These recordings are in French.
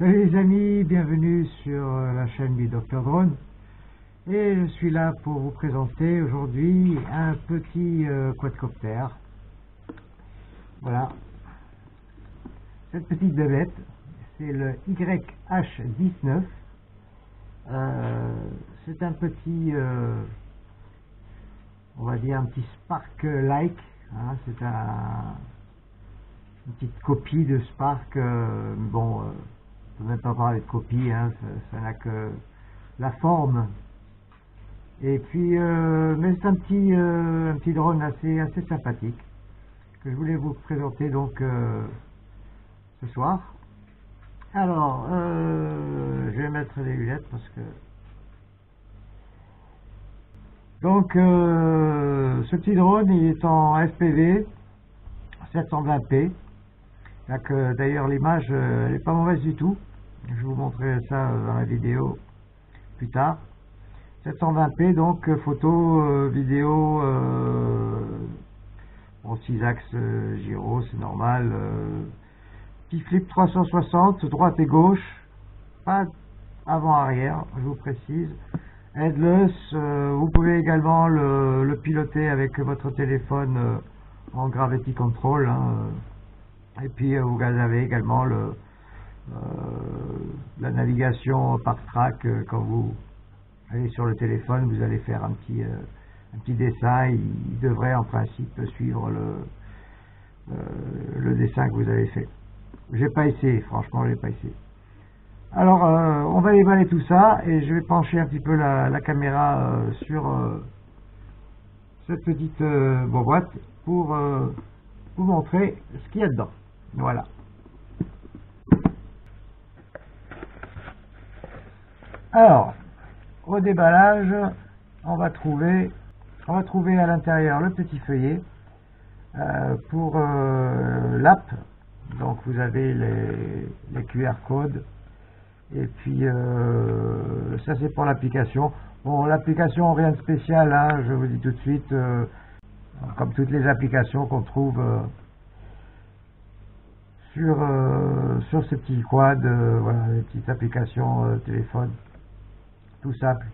Salut les amis, bienvenue sur la chaîne du Dr Drone. Et je suis là pour vous présenter aujourd'hui un petit quadcopter. Voilà. Cette petite bébête, c'est le YH19. C'est un petit, on va dire un petit Spark-like. Hein, c'est une petite copie de Spark. Bon, on ne peut même pas parler de copie, hein, ça n'a que la forme. Et puis, mais c'est un petit drone assez sympathique que je voulais vous présenter donc ce soir. Alors, je vais mettre les lunettes parce que donc ce petit drone il est en FPV 720p. D'ailleurs l'image elle n'est pas mauvaise du tout. Je vous montrerai ça dans la vidéo plus tard. 720p donc photo, vidéo, en 6 axes gyro, c'est normal. Petit flip 360, droite et gauche, pas avant-arrière, je vous précise. Headless, vous pouvez également le piloter avec votre téléphone en Gravity Control. Hein, et puis vous avez également la navigation par track. Quand vous allez sur le téléphone, vous allez faire un petit dessin. Il devrait en principe suivre le dessin que vous avez fait. J'ai pas essayé, franchement, j'ai pas essayé. Alors, on va déballer tout ça et je vais pencher un petit peu la caméra sur cette petite boîte pour vous montrer ce qu'il y a dedans. Voilà. Alors, au déballage, on va trouver à l'intérieur le petit feuillet pour l'app. Donc vous avez les QR codes et puis ça c'est pour l'application. Bon, l'application rien de spécial, hein, je vous dis tout de suite, comme toutes les applications qu'on trouve sur ces petits quads, voilà, les petites applications téléphone, tout simple,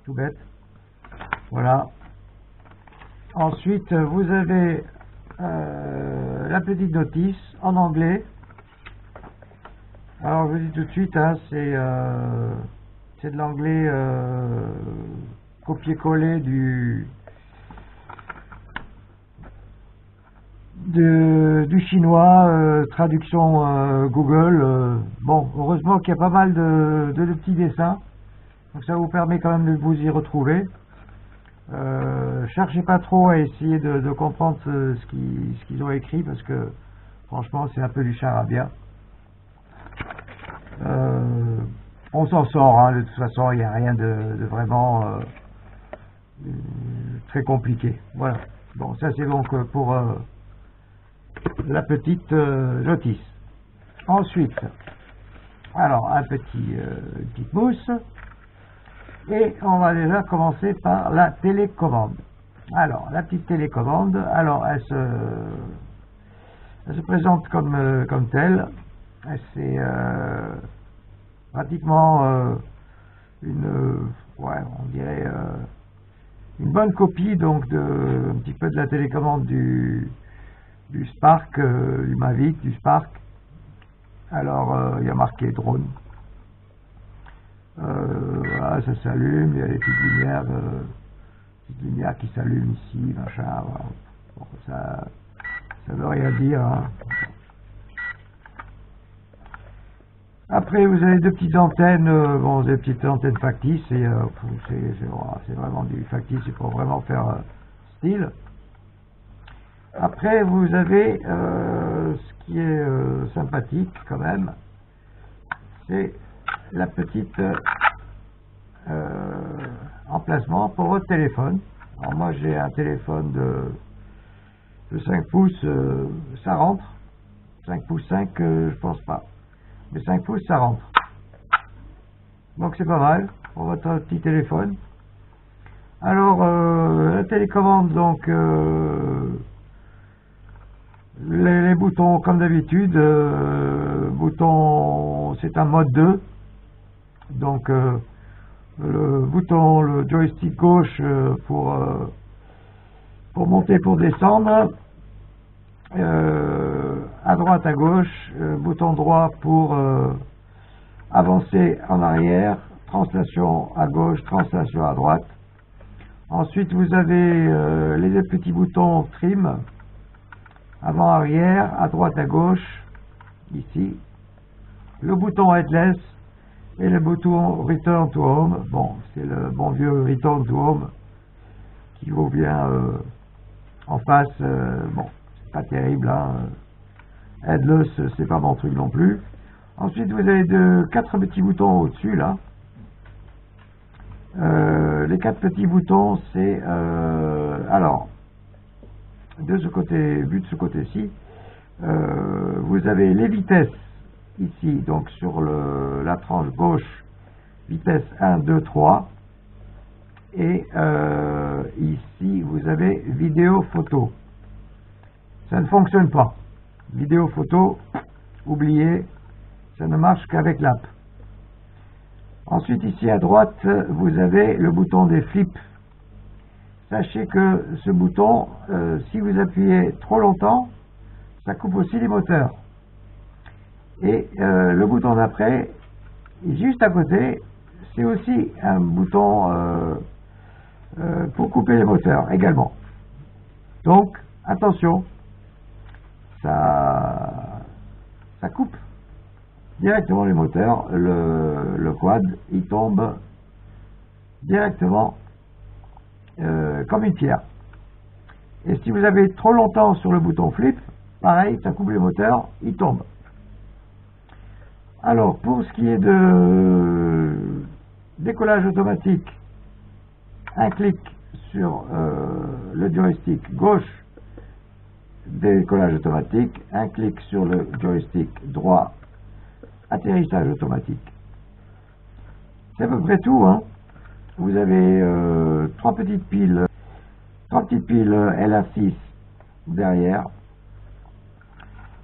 tout bête. Voilà. Ensuite, vous avez la petite notice en anglais. Alors, je vous dis tout de suite, hein, c'est de l'anglais copier-coller du chinois, traduction Google. Bon, heureusement qu'il y a pas mal de petits dessins, donc ça vous permet quand même de vous y retrouver. Cherchez pas trop à essayer de comprendre ce qu'ils ont écrit parce que franchement c'est un peu du charabia. On s'en sort, hein, de toute façon il n'y a rien de vraiment très compliqué. Voilà. Bon, ça c'est donc pour la petite notice. Ensuite, alors une petite mousse. Et on va déjà commencer par la télécommande. Alors, la petite télécommande, alors elle se présente comme telle. C'est pratiquement on dirait une bonne copie donc un petit peu de la télécommande du Spark, du Mavic, du Spark. Alors, il y a marqué drone. Voilà, ça s'allume, il y a des petites lumières qui s'allument ici, machin, voilà. Bon, ça veut rien dire, hein. Après vous avez deux petites antennes, bon, des petites antennes factices, et c'est vraiment du factice, il faut vraiment faire style. Après vous avez ce qui est sympathique quand même, c'est la petite emplacement pour votre téléphone. Alors moi j'ai un téléphone de 5 pouces, ça rentre. 5 pouces 5, je pense pas. Mais 5 pouces ça rentre. Donc c'est pas mal pour votre petit téléphone. Alors la télécommande donc Les boutons, comme d'habitude, bouton, c'est un mode 2. Donc, le bouton, le joystick gauche pour monter, pour descendre. À droite, à gauche, bouton droit pour avancer en arrière, translation à gauche, translation à droite. Ensuite, vous avez les petits boutons trim, avant, arrière, à droite, à gauche, ici. Le bouton headless et le bouton return to home. Bon, c'est le bon vieux return to home qui vaut bien en face. Bon, c'est pas terrible, hein. Headless, c'est pas mon truc non plus. Ensuite, vous avez 4 petits boutons au-dessus, là. Les 4 petits boutons, c'est... alors, de ce côté, vu de ce côté-ci, vous avez les vitesses, ici, donc sur la tranche gauche, vitesse 1, 2, 3. Et ici, vous avez vidéo, photo. Ça ne fonctionne pas. Vidéo, photo, oubliez, ça ne marche qu'avec l'app. Ensuite, ici à droite, vous avez le bouton des flips. Sachez que ce bouton, si vous appuyez trop longtemps, ça coupe aussi les moteurs. Et le bouton d'après, juste à côté, c'est aussi un bouton pour couper les moteurs également. Donc, attention, ça coupe directement les moteurs. Le quad, il tombe directement comme une pierre. Et si vous avez trop longtemps sur le bouton flip, pareil, ça coupe les moteurs, il tombe. Alors, pour ce qui est de décollage automatique, un clic sur le joystick gauche, décollage automatique, un clic sur le joystick droit, atterrissage automatique. C'est à peu près tout, hein. Vous avez 3 petites piles LA6 derrière.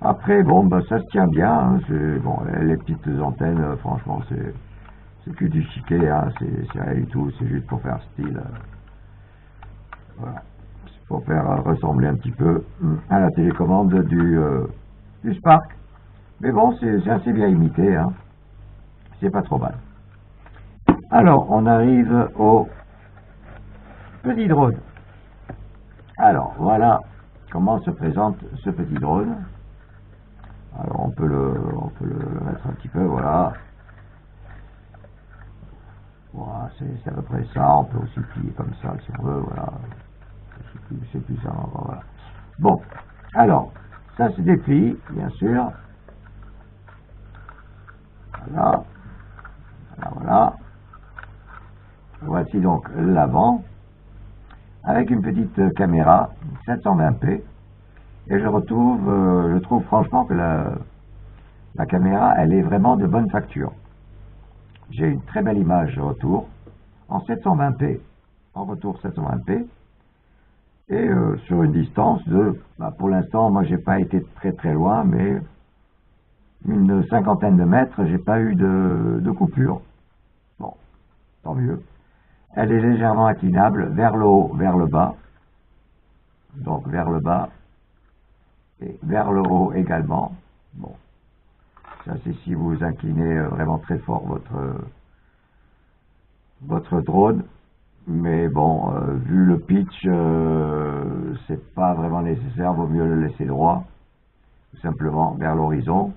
Après, bon, bah, ça se tient bien, hein. Bon, les petites antennes, franchement, c'est que du chiquet, hein. C'est rien du tout, c'est juste pour faire style. Voilà. C'est pour faire ressembler un petit peu à la télécommande du Spark. Mais bon, c'est assez bien imité, hein. C'est pas trop mal. Alors, on arrive au petit drone. Alors, voilà comment se présente ce petit drone. Alors, on peut le mettre un petit peu, voilà. Voilà, c'est à peu près ça. On peut aussi plier comme ça, si on veut, voilà. C'est plus ça, voilà. Bon, alors, ça se déplie, bien sûr. Voilà. Voilà. Voici donc l'avant, avec une petite caméra 720p, et je trouve franchement que la caméra, elle est vraiment de bonne facture. J'ai une très belle image retour, en 720p, en retour 720p, et sur une distance de, pour l'instant, moi j'ai pas été très loin, mais une cinquantaine de mètres, j'ai pas eu de coupure. Bon, tant mieux. Elle est légèrement inclinable vers le haut, vers le bas. Donc vers le bas et vers le haut également. Bon, ça c'est si vous inclinez vraiment très fort votre drone. Mais bon, vu le pitch, c'est pas vraiment nécessaire. Vaut mieux le laisser droit, tout simplement vers l'horizon.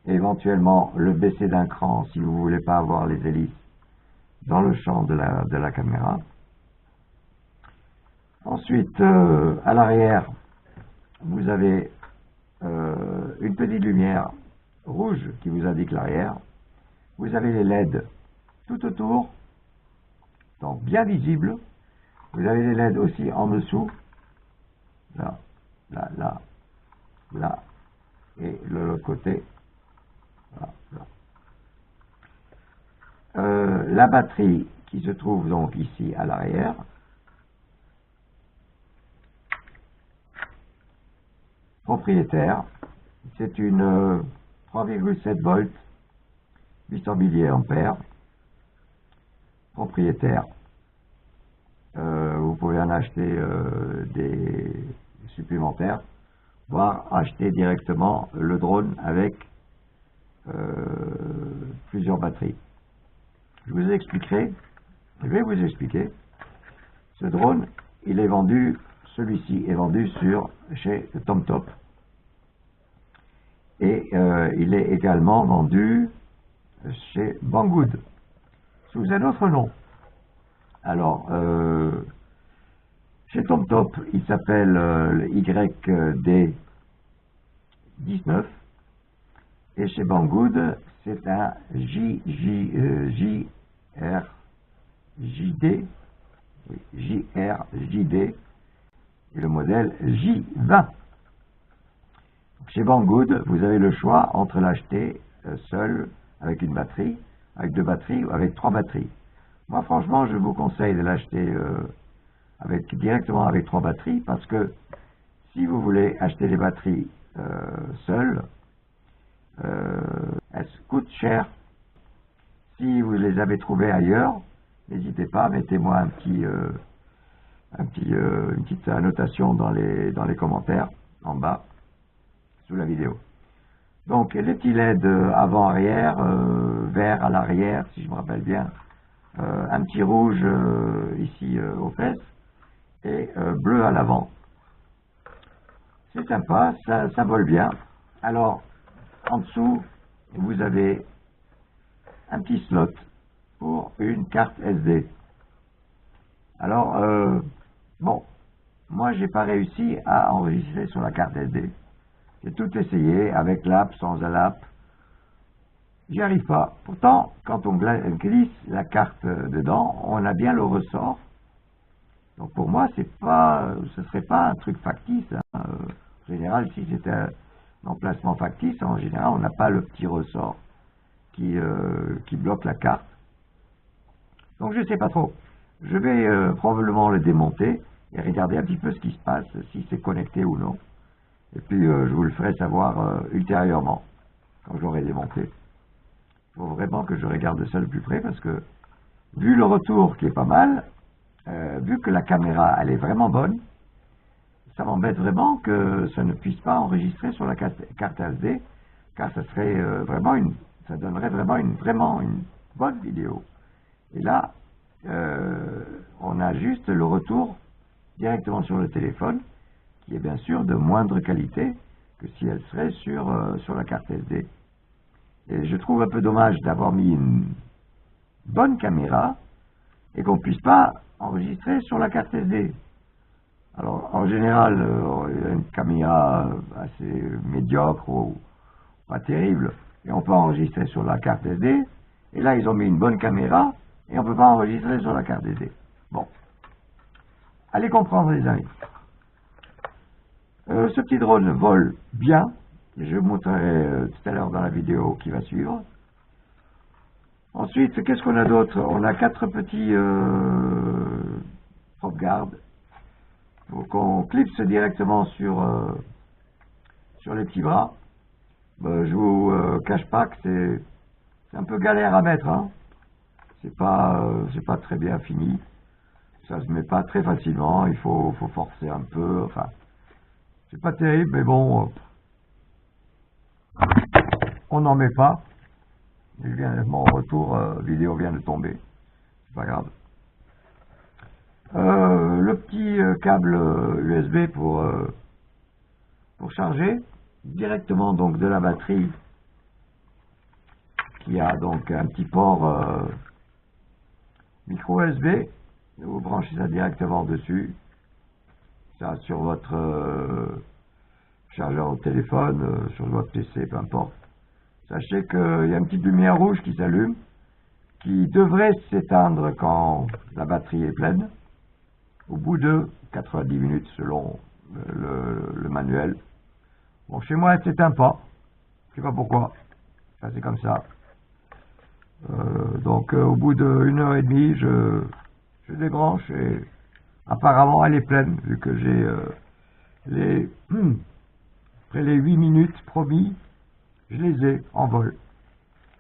Éventuellement le baisser d'un cran si vous voulez pas avoir les hélices dans le champ de la caméra. Ensuite, à l'arrière, vous avez une petite lumière rouge qui vous indique l'arrière. Vous avez les LED tout autour, donc bien visibles. Vous avez les LED aussi en dessous, là, là, là, là, et de l'autre côté. Là, là. La batterie qui se trouve donc ici à l'arrière. propriétaire. C'est une 3,7 volts, 800 milliampères, propriétaire. Vous pouvez en acheter des supplémentaires, voire acheter directement le drone avec plusieurs batteries. Je vais vous expliquer. Ce drone, il est vendu, celui-ci est vendu chez TomTop. Et il est également vendu chez Banggood, sous un autre nom. Alors, chez TomTop, il s'appelle le YD19, et chez Banggood, c'est un JRJD, et le modèle J20. Chez Banggood, vous avez le choix entre l'acheter seul, avec une batterie, avec 2 batteries ou avec 3 batteries. Moi, franchement, je vous conseille de l'acheter directement avec 3 batteries, parce que si vous voulez acheter les batteries seules, elles coûtent cher. Si vous les avez trouvées ailleurs, n'hésitez pas, mettez-moi une petite annotation dans les commentaires en bas sous la vidéo. Donc les petits LED avant-arrière, vert à l'arrière si je me rappelle bien, un petit rouge ici aux fesses et bleu à l'avant. C'est sympa, ça vole bien. Alors en dessous vous avez un petit slot pour une carte SD. Alors bon, moi j'ai pas réussi à enregistrer sur la carte SD. J'ai tout essayé avec l'app, sans l'app. J'y arrive pas. Pourtant, quand on glisse la carte dedans, on a bien le ressort. Donc pour moi, ce serait pas un truc factice. Hein. En général, si c'était un emplacement factice, en général, on n'a pas le petit ressort qui bloque la carte. Donc je sais pas trop. Je vais probablement le démonter et regarder un petit peu ce qui se passe, si c'est connecté ou non. Et puis je vous le ferai savoir ultérieurement, quand j'aurai démonté. Il faut vraiment que je regarde ça de plus près, parce que vu le retour qui est pas mal, vu que la caméra elle est vraiment bonne, ça m'embête vraiment que ça ne puisse pas enregistrer sur la carte SD, car ça serait ça donnerait vraiment une bonne vidéo. Et là, on a juste le retour directement sur le téléphone, qui est bien sûr de moindre qualité que si elle serait sur la carte SD. Et je trouve un peu dommage d'avoir mis une bonne caméra et qu'on ne puisse pas enregistrer sur la carte SD. Alors en général, une caméra assez médiocre ou pas terrible, et on peut enregistrer sur la carte SD, et là ils ont mis une bonne caméra et on ne peut pas enregistrer sur la carte SD. Bon, allez comprendre les amis. Ce petit drone vole bien, je vous montrerai tout à l'heure dans la vidéo qui va suivre. Ensuite, qu'est-ce qu'on a d'autre? On a 4 petits prop guard pour qu'on clipse directement sur les petits bras. Je vous cache pas que c'est un peu galère à mettre, hein. C'est pas très bien fini, ça se met pas très facilement, il faut forcer un peu, enfin c'est pas terrible, mais bon, on n'en met pas. Mon retour vidéo vient de tomber, c'est pas grave. Le petit câble USB pour charger directement donc de la batterie, qui a donc un petit port micro USB. Vous branchez ça directement dessus, ça sur votre chargeur au téléphone, sur votre PC, peu importe. Sachez qu'il y a une petite lumière rouge qui s'allume, qui devrait s'éteindre quand la batterie est pleine, au bout de 90 minutes selon le manuel. Bon, chez moi elle ne s'éteint pas, je ne sais pas pourquoi, ça c'est comme ça. Donc au bout d'1 heure et demie, je débranche et apparemment elle est pleine, vu que j'ai Après les 8 minutes promis, je les ai en vol.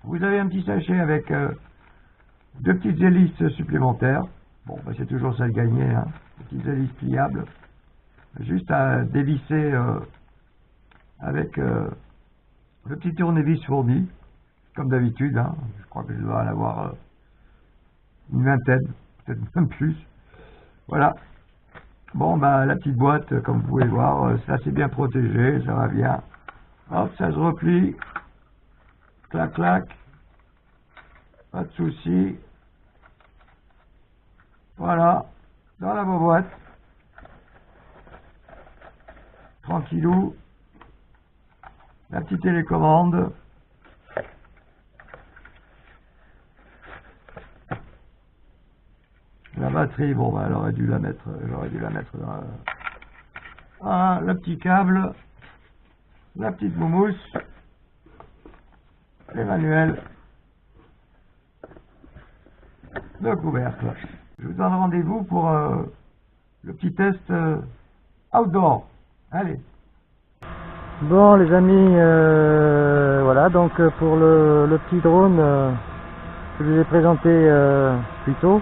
Vous avez un petit sachet avec 2 petites hélices supplémentaires. Bon, bah, c'est toujours ça de gagner, hein. Des petites hélices pliables. Juste à dévisser avec le petit tournevis fourni, comme d'habitude, hein. Je crois que je dois en avoir une vingtaine, peut-être même plus. Voilà. Bon, bah, la petite boîte, comme vous pouvez voir, c'est assez bien protégé, ça va bien. Hop, ça se replie. Clac, clac. Pas de souci. Voilà. Dans la boîte. Tranquillou. La petite télécommande. La batterie, bon, bah, j'aurais dû la mettre dans la... Ah, le petit câble. La petite moumousse. Les manuels. Le couvercle. Je vous donne rendez-vous pour le petit test outdoor. Allez. Bon les amis, voilà donc pour le petit drone que je vous ai présenté plus tôt.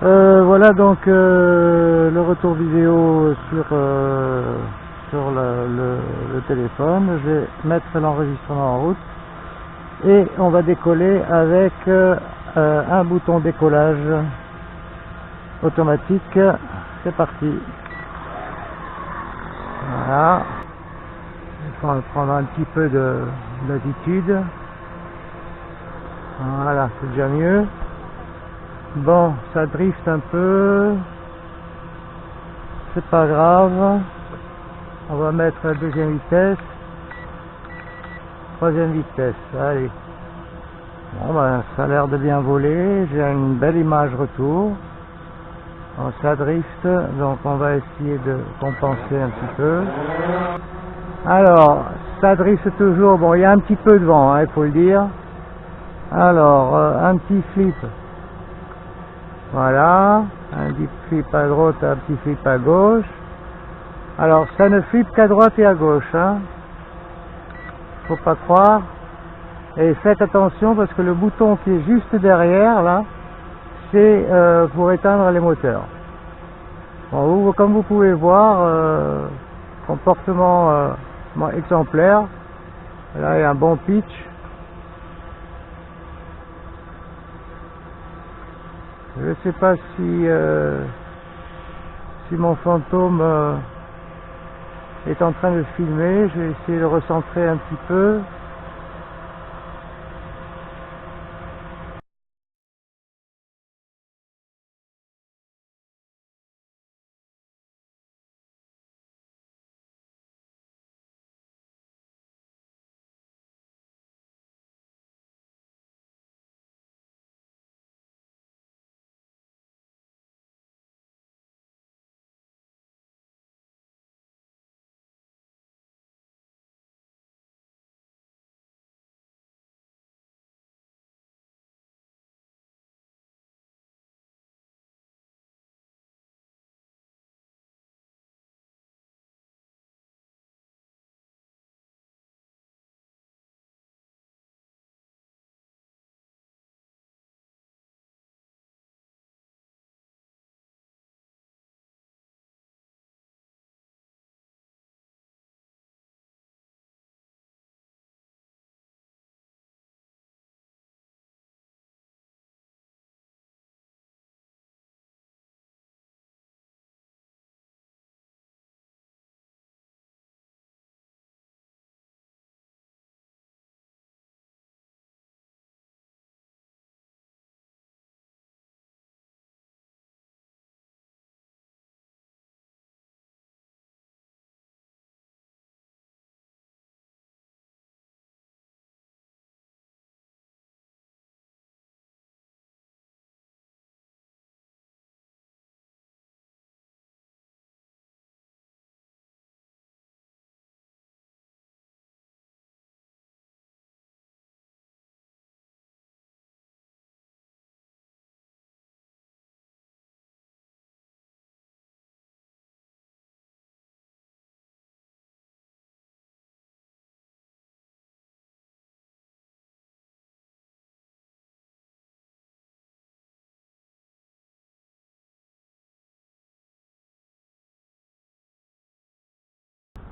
Voilà donc le retour vidéo sur le téléphone. Je vais mettre l'enregistrement en route et on va décoller avec un bouton décollage automatique. C'est parti. Voilà. Il faut prendre un petit peu de latitude. Voilà, c'est déjà mieux. Bon, ça drift un peu. C'est pas grave. On va mettre la deuxième vitesse. Troisième vitesse. Allez. Bon, ben, ça a l'air de bien voler. J'ai une belle image retour. Bon, ça drift, donc on va essayer de compenser un petit peu. Alors, ça drift toujours. Bon, il y a un petit peu de vent, hein, il faut le dire. Alors, un petit flip. Voilà. Un petit flip à droite, un petit flip à gauche. Alors, ça ne flippe qu'à droite et à gauche, hein. Faut pas croire. Et faites attention parce que le bouton qui est juste derrière, là, c'est pour éteindre les moteurs. Bon, comme vous pouvez voir, comportement exemplaire. Là, il y a un bon pitch. Je ne sais pas si mon fantôme est en train de filmer. Je vais essayer de recentrer un petit peu.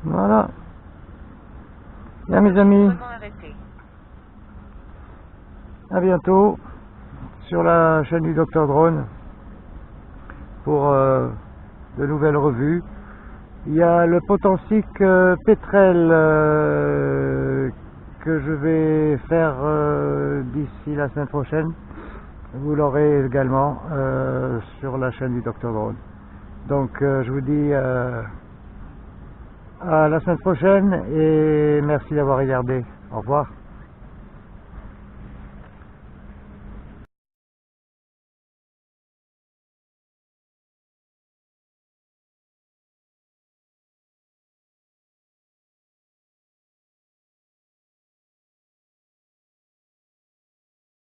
Voilà. Bien mes amis, à bientôt sur la chaîne du Dr Drone pour de nouvelles revues. Il y a le Potensic pétrel que je vais faire d'ici la semaine prochaine. Vous l'aurez également sur la chaîne du Dr Drone. Donc je vous dis à la semaine prochaine et merci d'avoir regardé. Au revoir.